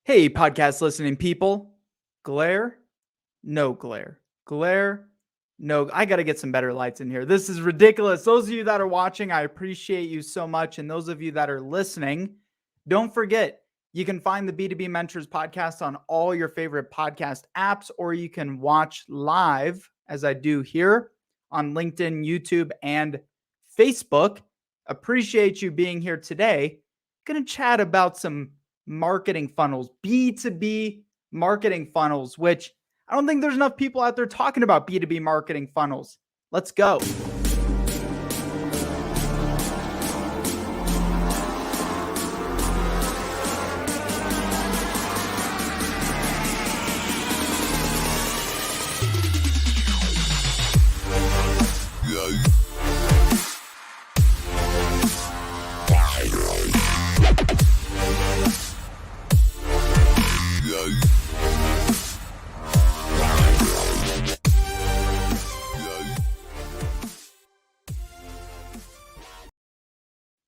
Hey, podcast listening people. Glare, no glare. Glare, no. I got to get some better lights in here. This is ridiculous. Those of you that are watching, I appreciate you so much. And those of you that are listening, don't forget, you can find the B2B Mentors podcast on all your favorite podcast apps, or you can watch live, as I do here, on LinkedIn, YouTube, and Facebook. Appreciate you being here today. Going to chat about some marketing funnels, B2B marketing funnels, which I don't think there's enough people out there talking about B2B marketing funnels. Let's go.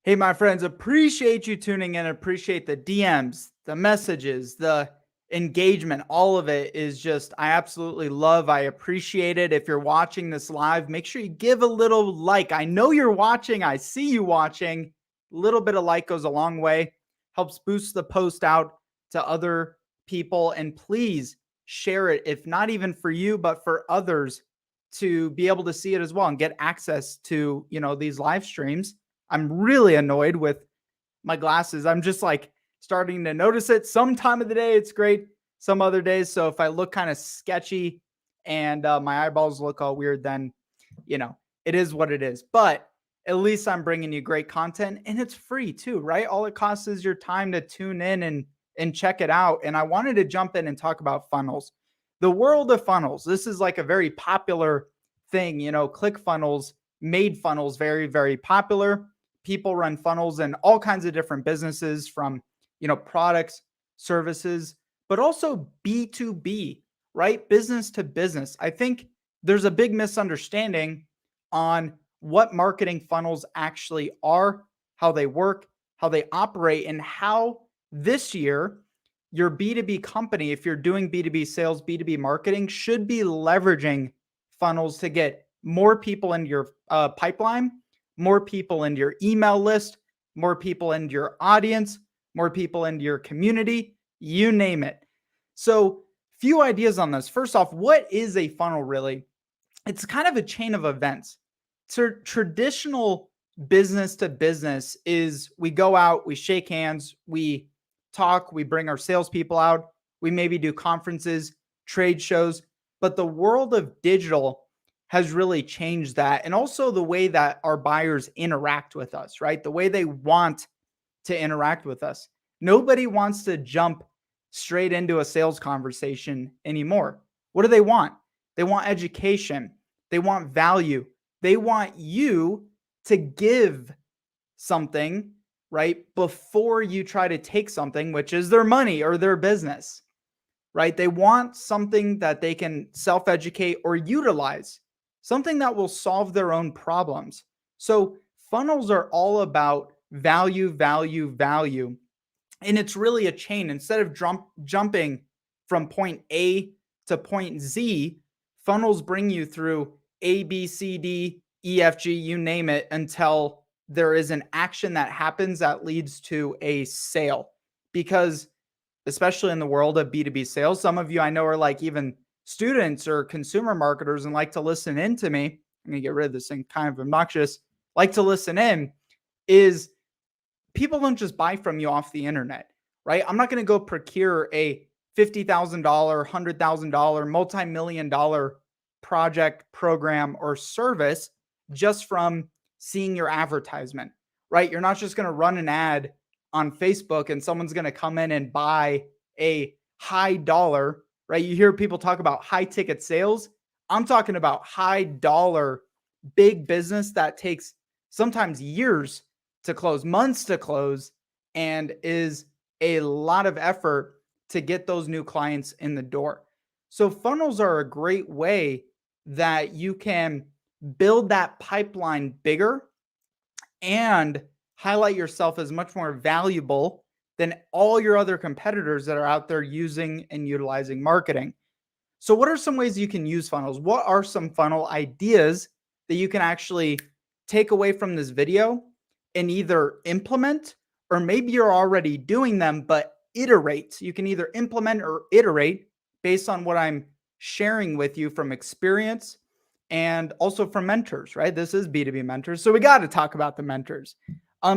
Hey, my friends, appreciate you tuning in. Appreciate the DMs, the messages, the engagement. All of it is just, I absolutely love. I appreciate it. If you're watching this live, make sure you give a little like. I know you're watching. I see you watching. A little bit of like goes a long way, helps boost the post out to other people. And please share it, if not even for you, but for others to be able to see it as well and get access to, these live streams. I'm really annoyed with my glasses. I'm just like starting to notice it. Some time of the day, it's great. Some other days. So if I look kind of sketchy and my eyeballs look all weird, then, it is what it is. But at least I'm bringing you great content, and it's free too, right? All it costs is your time to tune in and check it out. And I wanted to jump in and talk about funnels. The world of funnels. This is like a very popular thing, ClickFunnels made funnels very, very popular. People run funnels in all kinds of different businesses, from, products, services, but also B2B, right? Business to business. I think there's a big misunderstanding on what marketing funnels actually are, how they work, how they operate, and how this year your B2B company, if you're doing B2B sales, B2B marketing, should be leveraging funnels to get more people into your pipeline, more people into your email list, more people into your audience, more people into your community, you name it. So, few ideas on this. First off, what is a funnel really? It's kind of a chain of events. Traditional business to business is we go out, we shake hands, we talk, we bring our salespeople out, we maybe do conferences, trade shows. But the world of digital has really changed that. And also the way that our buyers interact with us, right? The way they want to interact with us. Nobody wants to jump straight into a sales conversation anymore. What do they want? They want education. They want value. They want you to give something, right? Before you try to take something, which is their money or their business, right? They want something that they can self-educate or utilize, something that will solve their own problems. So funnels are all about value, value, value. And it's really a chain. Instead of jumping from point A to point Z, funnels bring you through A, B, C, D, E, F, G, you name it, until there is an action that happens that leads to a sale. Because especially in the world of B2B sales, some of you I know are like even students or consumer marketers and like to listen in to me. I'm going to get rid of this thing, kind of obnoxious. Like to listen in is people don't just buy from you off the internet, right? I'm not going to go procure a $50,000, $100,000, multi-million dollar project, program, or service just from seeing your advertisement, right? You're not just going to run an ad on Facebook and someone's going to come in and buy a high dollar, right? You hear people talk about high ticket sales. I'm talking about high dollar, big business that takes sometimes years to close, months to close, and is a lot of effort to get those new clients in the door. So funnels are a great way that you can build that pipeline bigger and highlight yourself as much more valuable than all your other competitors that are out there using and utilizing marketing. So, what are some ways you can use funnels? What are some funnel ideas that you can actually take away from this video and either implement, or maybe you're already doing them, but iterate? You can either implement or iterate based on what I'm sharing with you from experience and also from mentors, right? This is B2B mentors. So we got to talk about the mentors.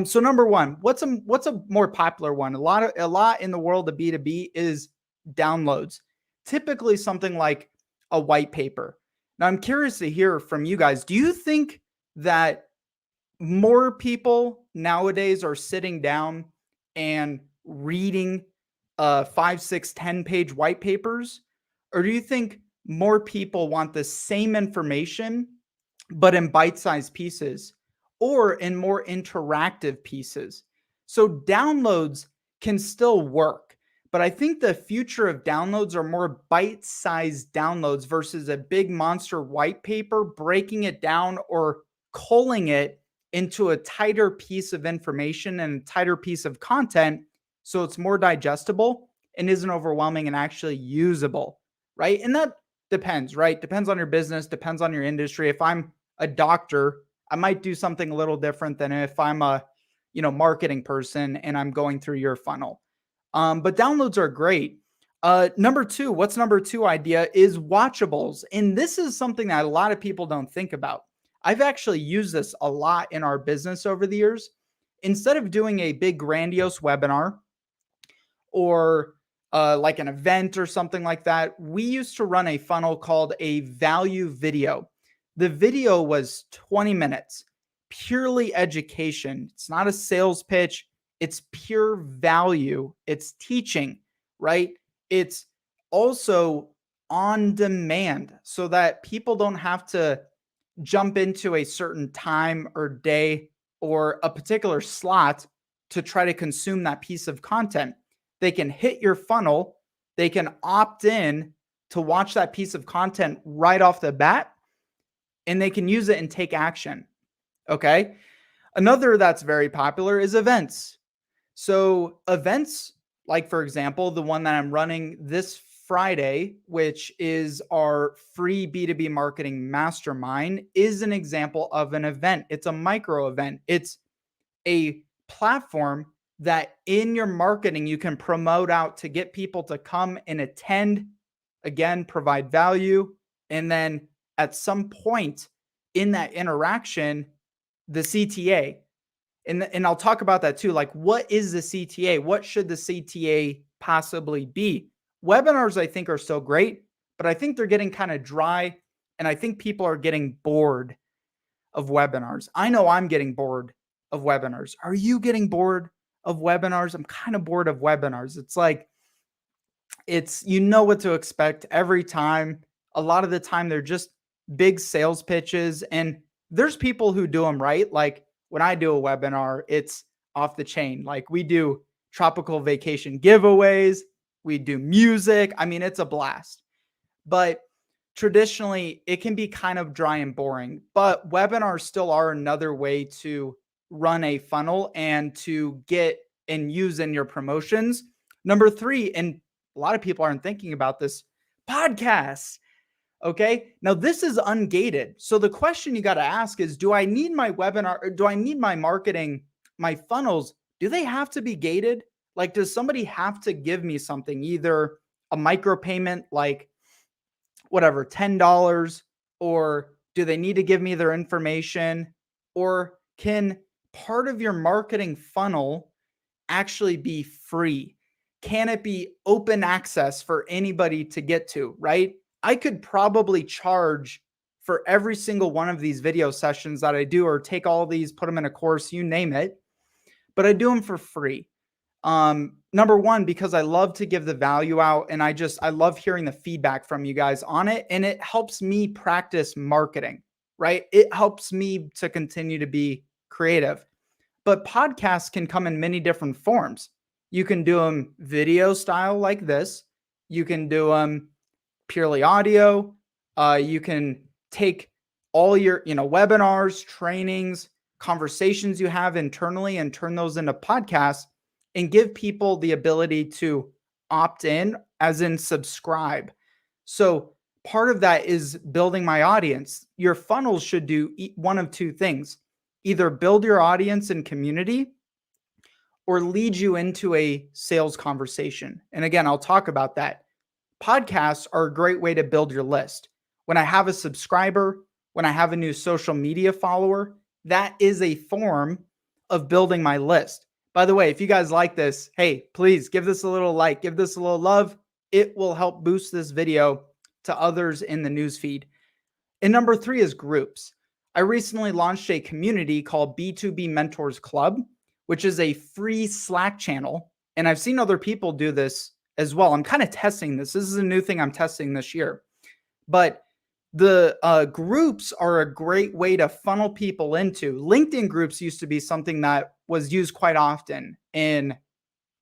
So number one, what's a more popular one? A lot in the world of B2B is downloads. Typically something like a white paper. Now I'm curious to hear from you guys. Do you think that more people nowadays are sitting down and reading 5, 6, 10 page white papers? Or do you think more people want the same information, but in bite-sized pieces or in more interactive pieces? So downloads can still work, but I think the future of downloads are more bite-sized downloads versus a big monster white paper, breaking it down or culling it into a tighter piece of information and a tighter piece of content so it's more digestible and isn't overwhelming and actually usable, right? And that depends, right? Depends on your business, depends on your industry. If I'm a doctor, I might do something a little different than if I'm a, marketing person and I'm going through your funnel. But downloads are great. Number two, what's number two idea is watchables. And this is something that a lot of people don't think about. I've actually used this a lot in our business over the years. Instead of doing a big grandiose webinar or like an event or something like that, we used to run a funnel called a value video. The video was 20 minutes, purely education. It's not a sales pitch. It's pure value. It's teaching, right? It's also on demand so that people don't have to jump into a certain time or day or a particular slot to try to consume that piece of content. They can hit your funnel, they can opt in to watch that piece of content right off the bat, and they can use it and take action. Okay. Another that's very popular is events. So, events, like for example, the one that I'm running this Friday, which is our free B2B marketing mastermind, is an example of an event. It's a micro event. It's a platform that in your marketing you can promote out to get people to come and attend, again, provide value. And then at some point in that interaction, the CTA, and I'll talk about that too. Like, what is the CTA? What should the CTA possibly be? Webinars, I think, are so great, but I think they're getting kind of dry. And I think people are getting bored of webinars. I know I'm getting bored of webinars. Are you getting bored of webinars? I'm kind of bored of webinars. It's like, you know what to expect every time. A lot of the time, they're just big sales pitches. And there's people who do them right. Like, when I do a webinar, it's off the chain. Like, we do tropical vacation giveaways, we do music. I mean, it's a blast. But traditionally, it can be kind of dry and boring. But webinars still are another way to run a funnel and to get and use in your promotions. Number three, and a lot of people aren't thinking about this, podcasts. Okay. Now this is ungated. So the question you got to ask is, do I need my webinar, or do I need my marketing, my funnels? Do they have to be gated? Like, does somebody have to give me something, either a micropayment, like whatever, $10, or do they need to give me their information? Or can part of your marketing funnel actually be free? Can it be open access for anybody to get to, right? I could probably charge for every single one of these video sessions that I do, or take all these, put them in a course, you name it, but I do them for free. Number one, because I love to give the value out, and I love hearing the feedback from you guys on it. And it helps me practice marketing, right? It helps me to continue to be creative. But podcasts can come in many different forms. You can do them video style like this. You can do them purely audio. You can take all your, webinars, trainings, conversations you have internally and turn those into podcasts. and give people the ability to opt in, as in subscribe. So part of that is building my audience. Your funnels should do one of two things: either build your audience and community or lead you into a sales conversation. And again, I'll talk about that. Podcasts are a great way to build your list. When I have a subscriber, when I have a new social media follower, that is a form of building my list. By the way, if you guys like this, hey, please give this a little like, give this a little love. It will help boost this video to others in the newsfeed. And number 3 is groups. I recently launched a community called B2B Mentors Club, which is a free Slack channel. And I've seen other people do this as well. I'm kind of testing this. This is a new thing I'm testing this year. But the groups are a great way to funnel people into. LinkedIn groups used to be something that was used quite often in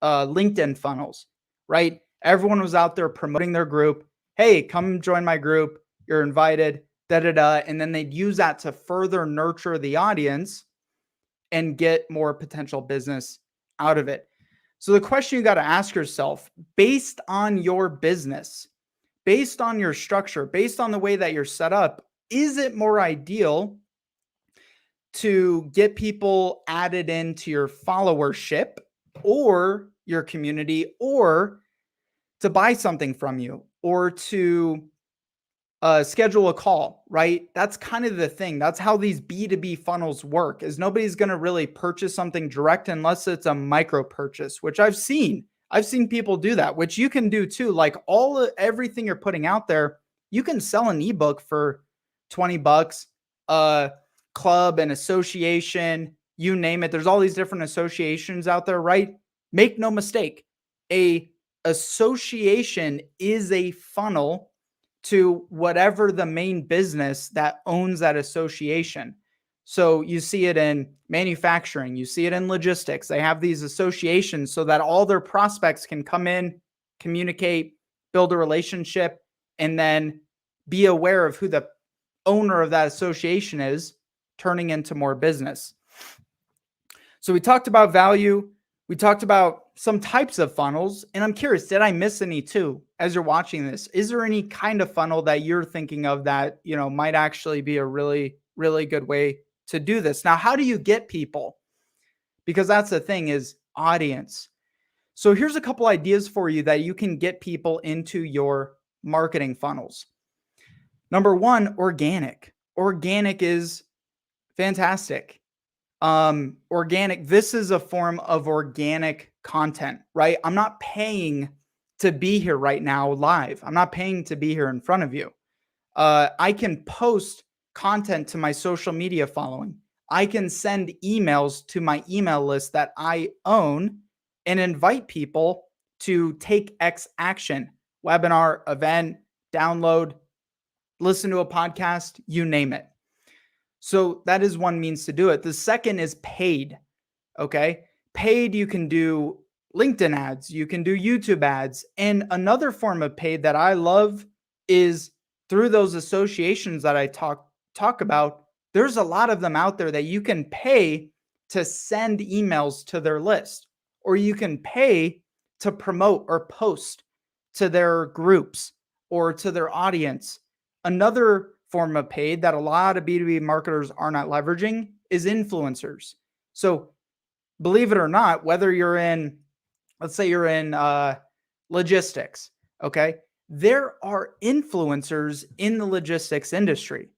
LinkedIn funnels, right? Everyone was out there promoting their group. Hey, come join my group. You're invited, And then they'd use that to further nurture the audience and get more potential business out of it. So the question you got to ask yourself, based on your business, based on your structure, based on the way that you're set up, is it more ideal to get people added into your followership or your community, or to buy something from you, or to schedule a call, right? That's kind of the thing. That's how these B2B funnels work, is nobody's going to really purchase something direct unless it's a micro purchase, which I've seen people do that, which you can do too. Like everything you're putting out there, you can sell an ebook for $20, a club, an association, you name it. There's all these different associations out there, right? Make no mistake. A association is a funnel to whatever the main business that owns that association. So you see it in manufacturing, you see it in logistics. They have these associations so that all their prospects can come in, communicate, build a relationship, and then be aware of who the owner of that association is, turning into more business. So we talked about value. We talked about some types of funnels, and I'm curious, did I miss any too as you're watching this? Is there any kind of funnel that you're thinking of that, might actually be a really, really good way to do this? Now, how do you get people? Because that's the thing, is audience. So here's a couple ideas for you that you can get people into your marketing funnels. Number 1, organic. Organic is fantastic. Organic, this is a form of organic content, right? I'm not paying to be here right now live. I'm not paying to be here in front of you. I can post content to my social media following. I can send emails to my email list that I own and invite people to take X action: webinar, event, download, listen to a podcast, you name it. So that is one means to do it. The second is paid. Okay. Paid, you can do LinkedIn ads, you can do YouTube ads. And another form of paid that I love is through those associations that I talk about. There's a lot of them out there that you can pay to send emails to their list, or you can pay to promote or post to their groups or to their audience. Another form of paid that a lot of B2B marketers are not leveraging is influencers. So believe it or not, whether you're in, let's say you're in logistics, okay? There are influencers in the logistics industry.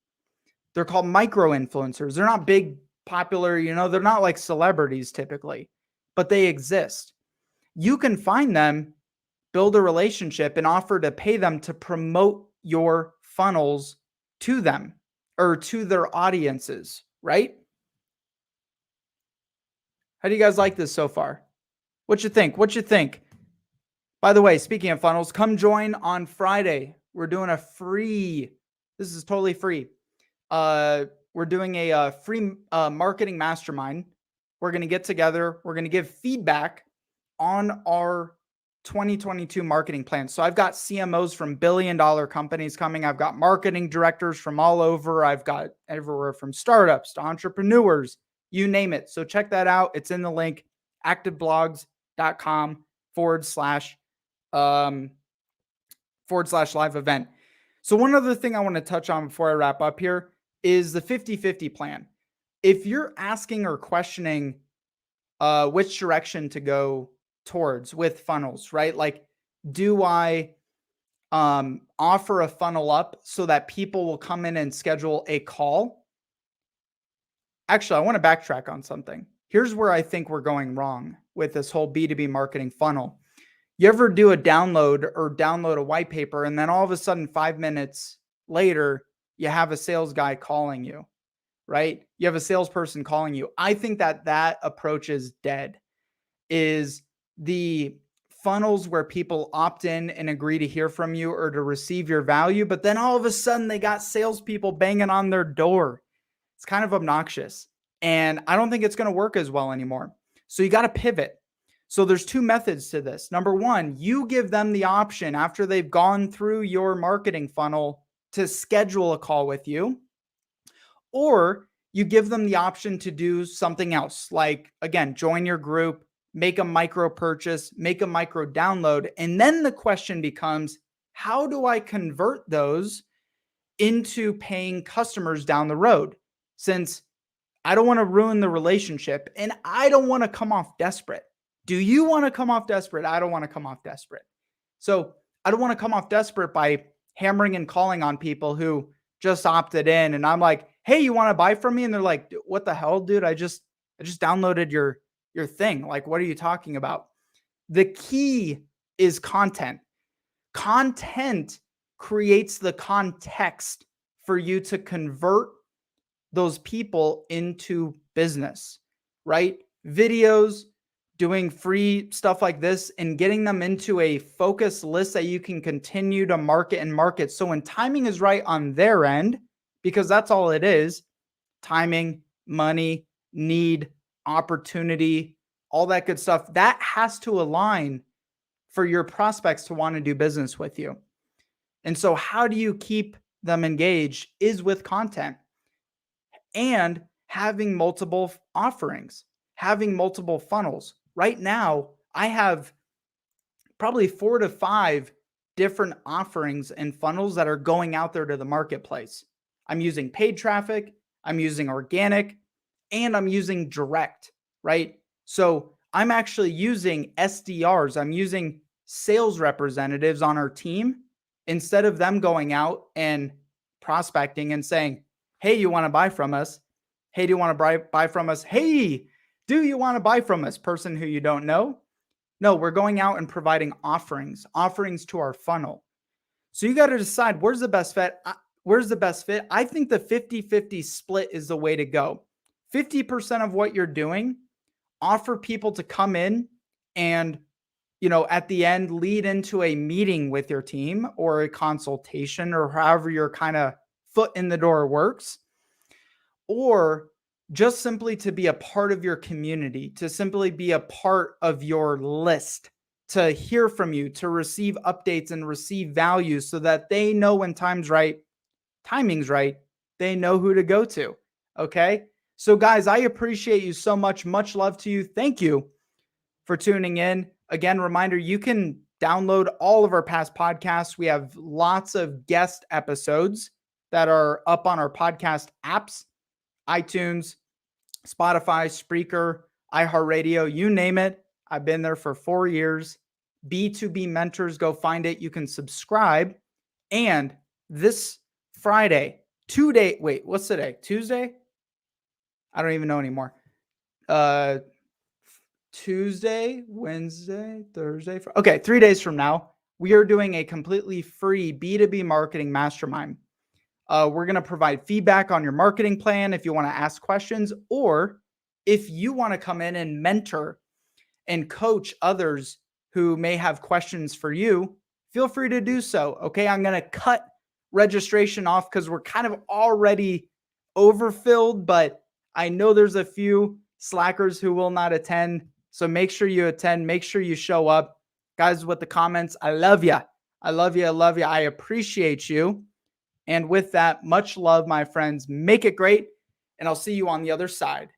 They're called micro influencers. They're not big, popular, they're not like celebrities typically, but they exist. You can find them, build a relationship, and offer to pay them to promote your funnels to them or to their audiences, right? How do you guys like this so far? What you think? By the way, speaking of funnels, come join on Friday. We're doing this is totally free. We're doing a free marketing mastermind. We're going to get together. We're going to give feedback on our 2022 marketing plan. So I've got CMOs from billion-dollar companies coming. I've got marketing directors from all over. I've got everywhere from startups to entrepreneurs, you name it. So check that out. It's in the link. Active blogs, um, /live event. So one other thing I want to touch on before I wrap up here is the 50/50 plan. If you're asking or questioning which direction to go towards with funnels, right? Like, do I offer a funnel up so that people will come in and schedule a call? Actually, I want to backtrack on something. Here's where I think we're going wrong with this whole B2B marketing funnel. You ever do a download a white paper, and then all of a sudden, 5 minutes later, you have a sales guy calling you, right? You have a salesperson calling you. I think that approach is dead. Is the funnels where people opt in and agree to hear from you or to receive your value, but then all of a sudden they got salespeople banging on their door. It's kind of obnoxious. And I don't think it's going to work as well anymore. So you got to pivot. So there's two methods to this. Number one, you give them the option after they've gone through your marketing funnel to schedule a call with you, or you give them the option to do something else, like, again, join your group, make a micro purchase, make a micro download. And then the question becomes, how do I convert those into paying customers down the road? Since I don't want to ruin the relationship and I don't want to come off desperate. Do you want to come off desperate? I don't want to come off desperate. So I don't want to come off desperate by hammering and calling on people who just opted in. And I'm like, hey, you want to buy from me? And they're like, what the hell, dude? I just downloaded your thing. Like, what are you talking about? The key is content. Content creates the context for you to convert those people into business, right? Videos, doing free stuff like this and getting them into a focus list that you can continue to market and market. So when timing is right on their end, because that's all it is, timing, money, need, opportunity, all that good stuff, that has to align for your prospects to want to do business with you. And so how do you keep them engaged is with content and having multiple offerings, having multiple funnels. Right now, I have probably 4 to 5 different offerings and funnels that are going out there to the marketplace. I'm using paid traffic, I'm using organic, and I'm using direct, right? So I'm actually using SDRs. I'm using sales representatives on our team instead of them going out and prospecting and saying, hey, you want to buy from us? Hey, do you want to buy from us? Hey, do you want to buy from us? Person who you don't know. No, we're going out and providing offerings to our funnel. So you got to decide where's the best fit. I think the 50/50 split is the way to go. 50% of what you're doing, offer people to come in and, at the end, lead into a meeting with your team or a consultation or however your kind of foot in the door works, or just simply to be a part of your community, to simply be a part of your list, to hear from you, to receive updates and receive value so that they know when timing's right, they know who to go to. Okay. So guys, I appreciate you so much. Much love to you. Thank you for tuning in. Again, reminder, you can download all of our past podcasts. We have lots of guest episodes that are up on our podcast apps, iTunes, Spotify, Spreaker, iHeartRadio, you name it. I've been there for 4 years. B2B Mentors, go find it. You can subscribe. And this Friday, what's today? Tuesday? I don't even know anymore. Tuesday, Wednesday, Thursday. Okay, 3 days from now, we are doing a completely free B2B marketing mastermind. We're going to provide feedback on your marketing plan if you want to ask questions, or if you want to come in and mentor and coach others who may have questions for you, feel free to do so. Okay, I'm going to cut registration off because we're kind of already overfilled, but I know there's a few slackers who will not attend. So make sure you attend. Make sure you show up. Guys, with the comments, I love you. I love you. I love you. I appreciate you. And with that, much love, my friends. Make it great. And I'll see you on the other side.